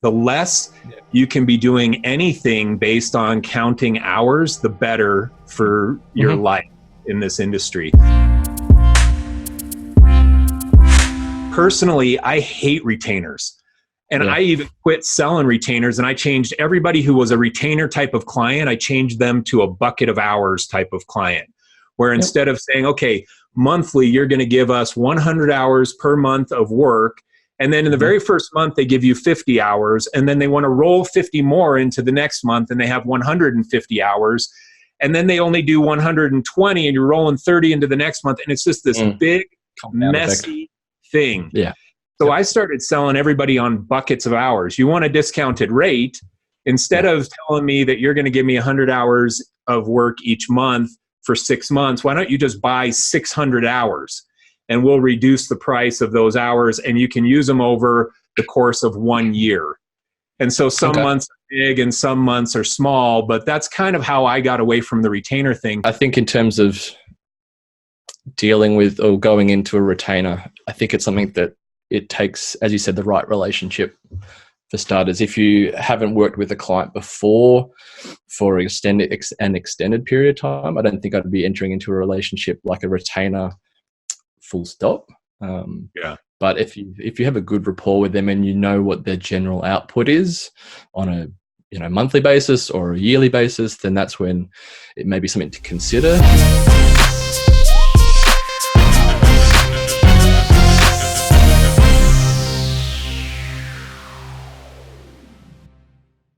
The less you can be doing anything based on counting hours, the better for your life in this industry. Personally, I hate retainers. And I even quit selling retainers, and I changed everybody who was a retainer type of client, I changed them to a bucket of hours type of client, where instead of saying, okay, monthly, you're going to give us 100 hours per month of work. And then in the very first month, they give you 50 hours. And then they want to roll 50 more into the next month, and they have 150 hours. And then they only do 120, and you're rolling 30 into the next month. And it's just this big, messy thing. Yeah. So I started selling everybody on buckets of hours. You want a discounted rate. Instead of telling me that you're going to give me 100 hours of work each month for 6 months, why don't you just buy 600 hours? And we'll reduce the price of those hours, and you can use them over the course of 1 year. And so some months are big and some months are small, but that's kind of how I got away from the retainer thing. I think in terms of dealing with or going into a retainer, I think it's something that it takes, as you said, the right relationship for starters. If you haven't worked with a client before for an extended period of time, I don't think I'd be entering into a relationship like a retainer full stop. But if you have a good rapport with them and you know what their general output is on a monthly basis or a yearly basis, then that's when it may be something to consider.